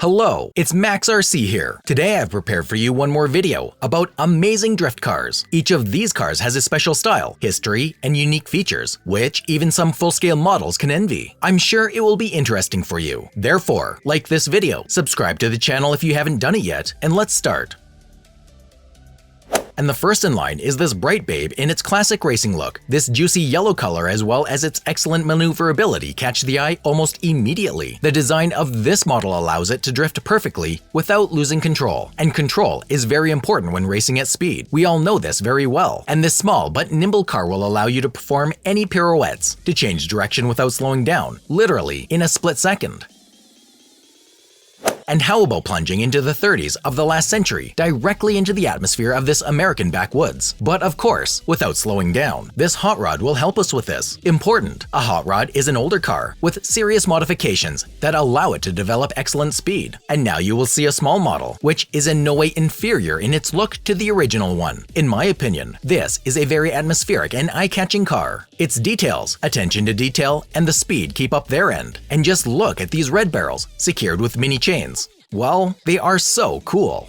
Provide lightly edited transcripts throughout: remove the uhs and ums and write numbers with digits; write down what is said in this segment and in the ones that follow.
Hello, it's Max RC here. Today I've prepared for you one more video about amazing drift cars. Each of these cars has a special style, history, and unique features, which even some full-scale models can envy. I'm sure it will be interesting for you. Therefore, like this video, subscribe to the channel if you haven't done it yet, and let's start. And the first in line is this bright babe in its classic racing look. This juicy yellow color as well as its excellent maneuverability catch the eye almost immediately. The design of this model allows it to drift perfectly without losing control. And control is very important when racing at speed. We all know this very well. And this small but nimble car will allow you to perform any pirouettes, to change direction without slowing down, literally in a split second. And how about plunging into the 30s of the last century, directly into the atmosphere of this American backwoods? But of course, without slowing down. This hot rod will help us with this. Important: a hot rod is an older car with serious modifications that allow it to develop excellent speed. And now you will see a small model, which is in no way inferior in its look to the original one. In my opinion, this is a very atmospheric and eye-catching car. Its details, attention to detail, and the speed keep up their end. And just look at these red barrels, secured with mini chains. Well, they are so cool.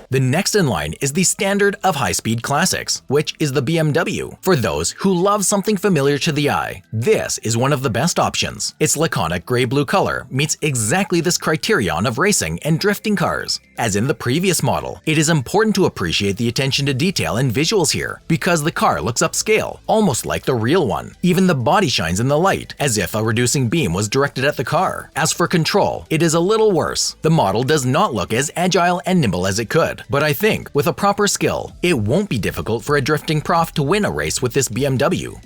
The next in line is the standard of high-speed classics, which is the BMW. For those who love something familiar to the eye, this is one of the best options. Its laconic gray-blue color meets exactly this criterion of racing and drifting cars. As in the previous model, it is important to appreciate the attention to detail and visuals here, because the car looks upscale, almost like the real one. Even the body shines in the light, as if a reducing beam was directed at the car. As for control, it is a little worse. The model does not look as agile and nimble as it could. But I think, with a proper skill, it won't be difficult for a drifting prof to win a race with this BMW.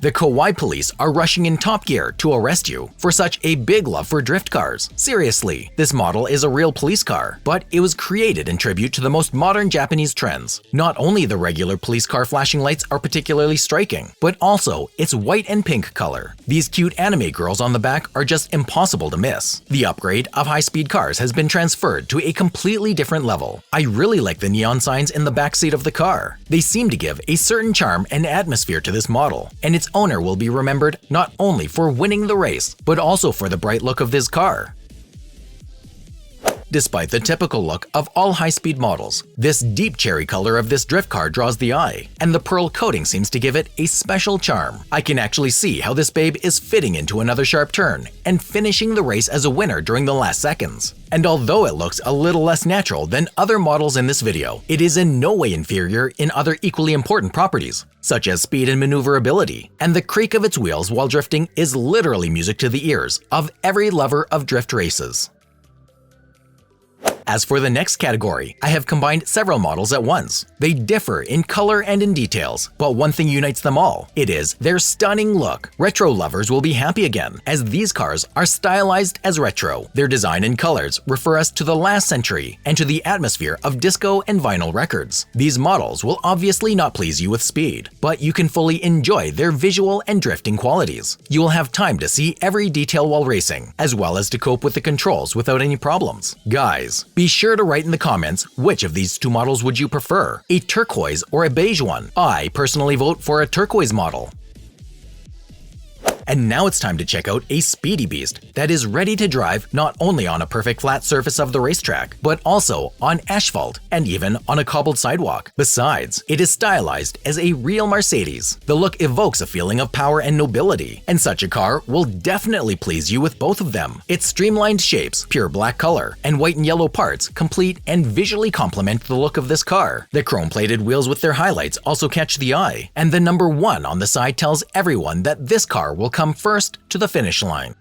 The Kauai police are rushing in top gear to arrest you for such a big love for drift cars. Seriously, this model is a real police car, but it was created in tribute to the most modern Japanese trends. Not only the regular police car flashing lights are particularly striking, but also its white and pink color. These cute anime girls on the back are just impossible to miss. The upgrade of high-speed cars has been transferred to a completely different level. I really like the neon signs in the backseat of the car. They seem to give a certain charm and atmosphere to this model, and its owner will be remembered not only for winning the race, but also for the bright look of this car. Despite the typical look of all high-speed models, this deep cherry color of this drift car draws the eye, and the pearl coating seems to give it a special charm. I can actually see how this babe is fitting into another sharp turn and finishing the race as a winner during the last seconds. And although it looks a little less natural than other models in this video, it is in no way inferior in other equally important properties, such as speed and maneuverability. And the creak of its wheels while drifting is literally music to the ears of every lover of drift races. As for the next category, I have combined several models at once. They differ in color and in details, but one thing unites them all. It is their stunning look. Retro lovers will be happy again, as these cars are stylized as retro. Their design and colors refer us to the last century and to the atmosphere of disco and vinyl records. These models will obviously not please you with speed, but you can fully enjoy their visual and drifting qualities. You will have time to see every detail while racing, as well as to cope with the controls without any problems. Guys, be sure to write in the comments which of these two models would you prefer, a turquoise or a beige one. I personally vote for a turquoise model. And now it's time to check out a speedy beast that is ready to drive not only on a perfect flat surface of the racetrack, but also on asphalt and even on a cobbled sidewalk. Besides, it is stylized as a real Mercedes. The look evokes a feeling of power and nobility, and such a car will definitely please you with both of them. Its streamlined shapes, pure black color, and white and yellow parts complete and visually complement the look of this car. The chrome-plated wheels with their highlights also catch the eye, and the number 1 on the side tells everyone that this car will come first to the finish line.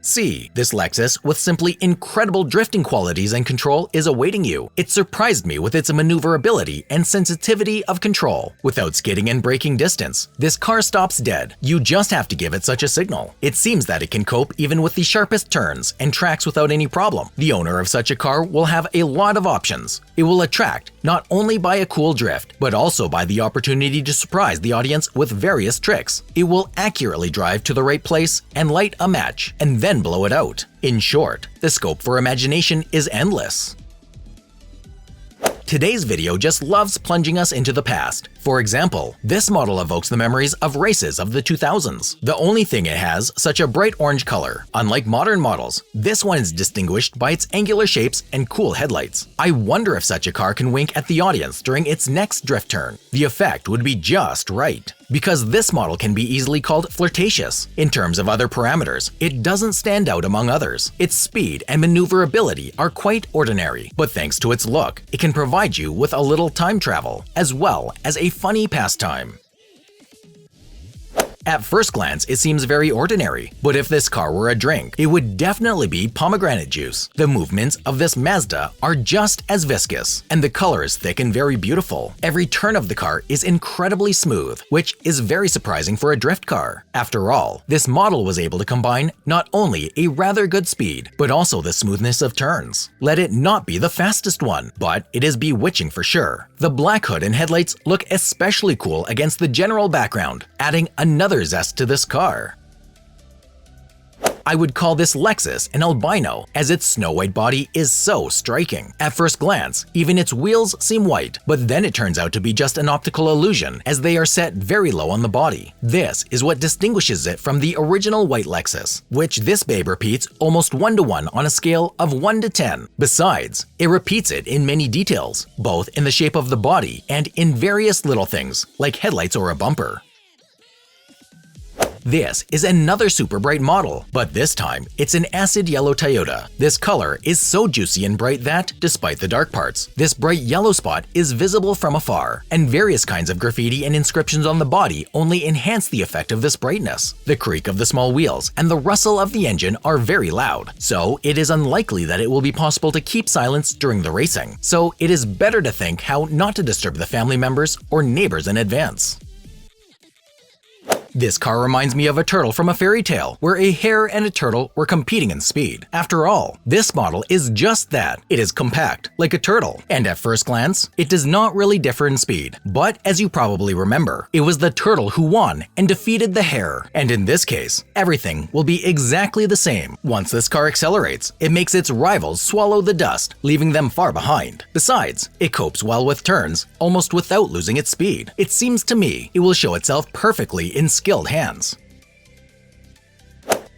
See, this Lexus with simply incredible drifting qualities and control is awaiting you. It surprised me with its maneuverability and sensitivity of control. Without skidding and braking distance, this car stops dead. You just have to give it such a signal. It seems that it can cope even with the sharpest turns and tracks without any problem. The owner of such a car will have a lot of options. It will attract not only by a cool drift, but also by the opportunity to surprise the audience with various tricks. It will accurately drive to the right place and light a match, and then blow it out. In short, the scope for imagination is endless. today's video just loves plunging us into the past. For example, this model evokes the memories of races of the 2000s. The only thing it has such a bright orange color. Unlike modern models, this one is distinguished by its angular shapes and cool headlights. I wonder if such a car can wink at the audience during its next drift turn. The effect would be just right. Because this model can be easily called flirtatious. In terms of other parameters, it doesn't stand out among others. Its speed and maneuverability are quite ordinary, but thanks to its look, it can provide you with a little time travel, as well as a funny pastime. At first glance, it seems very ordinary, but if this car were a drink, it would definitely be pomegranate juice. The movements of this Mazda are just as viscous, and the color is thick and very beautiful. Every turn of the car is incredibly smooth, which is very surprising for a drift car. After all, this model was able to combine not only a rather good speed, but also the smoothness of turns. Let it not be the fastest one, but it is bewitching for sure. The black hood and headlights look especially cool against the general background, adding another zest to this car. I would call this Lexus an albino, as its snow-white body is so striking. At first glance, even its wheels seem white, but then it turns out to be just an optical illusion, as they are set very low on the body. This is what distinguishes it from the original white Lexus, which this babe repeats almost 1-to-1 on a scale of 1 to 10. Besides, it repeats it in many details, both in the shape of the body and in various little things, like headlights or a bumper. This is another super bright model, but this time it's an acid yellow Toyota. This color is so juicy and bright that, despite the dark parts, this bright yellow spot is visible from afar, and various kinds of graffiti and inscriptions on the body only enhance the effect of this brightness. The creak of the small wheels and the rustle of the engine are very loud, so it is unlikely that it will be possible to keep silence during the racing, so it is better to think how not to disturb the family members or neighbors in advance. This car reminds me of a turtle from a fairy tale, where a hare and a turtle were competing in speed. After all, this model is just that. It is compact, like a turtle, and at first glance, it does not really differ in speed. But as you probably remember, it was the turtle who won and defeated the hare, and in this case, everything will be exactly the same. Once this car accelerates, it makes its rivals swallow the dust, leaving them far behind. Besides, it copes well with turns, almost without losing its speed. It seems to me it will show itself perfectly in skilled hands.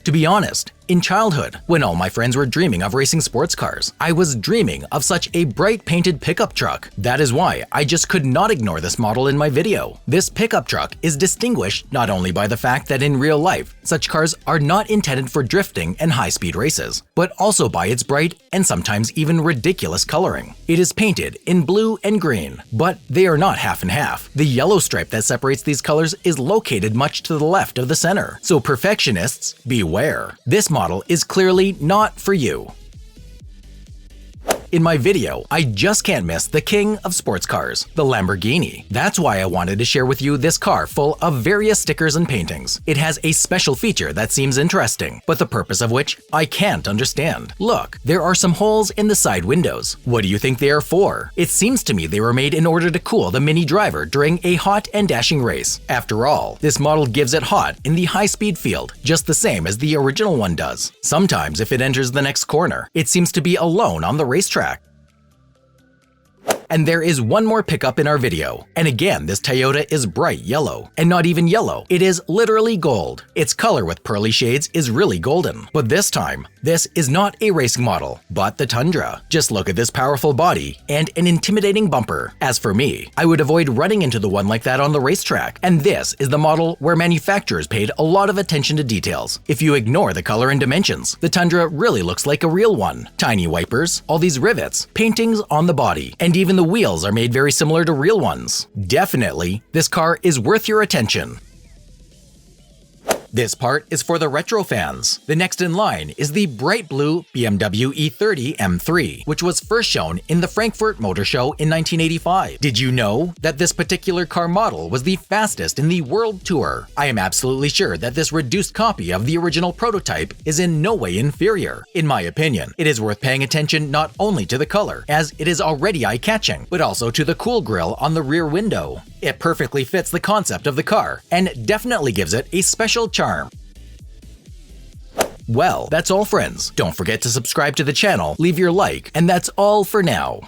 To be honest, in childhood, when all my friends were dreaming of racing sports cars, I was dreaming of such a bright painted pickup truck. That is why I just could not ignore this model in my video. This pickup truck is distinguished not only by the fact that in real life, such cars are not intended for drifting and high-speed races, but also by its bright and sometimes even ridiculous coloring. It is painted in blue and green, but they are not half and half. The yellow stripe that separates these colors is located much to the left of the center, so perfectionists, beware. This model is clearly not for you. In my video, I just can't miss the king of sports cars, the Lamborghini. That's why I wanted to share with you this car full of various stickers and paintings. It has a special feature that seems interesting, but the purpose of which I can't understand. Look, there are some holes in the side windows. What do you think they are for? It seems to me they were made in order to cool the Mini Driver during a hot and dashing race. After all, this model gives it hot in the high-speed field, just the same as the original one does. Sometimes if it enters the next corner, it seems to be alone on the racetrack. And there is one more pickup in our video. And again, this Toyota is bright yellow. And not even yellow, it is literally gold. Its color with pearly shades is really golden. But this time, this is not a racing model, but the Tundra. Just look at this powerful body and an intimidating bumper. As for me, I would avoid running into the one like that on the racetrack. And this is the model where manufacturers paid a lot of attention to details. If you ignore the color and dimensions, the Tundra really looks like a real one. Tiny wipers, all these rivets, paintings on the body, and even the wheels are made very similar to real ones. Definitely, this car is worth your attention. This part is for the retro fans. The next in line is the bright blue BMW E30 M3, which was first shown in the Frankfurt Motor Show in 1985. Did you know that this particular car model was the fastest in the World Tour? I am absolutely sure that this reduced copy of the original prototype is in no way inferior. In my opinion, it is worth paying attention not only to the color, as it is already eye-catching, but also to the cool grille on the rear window. It perfectly fits the concept of the car, and definitely gives it a special charm. Well, that's all friends. Don't forget to subscribe to the channel, leave your like, and that's all for now.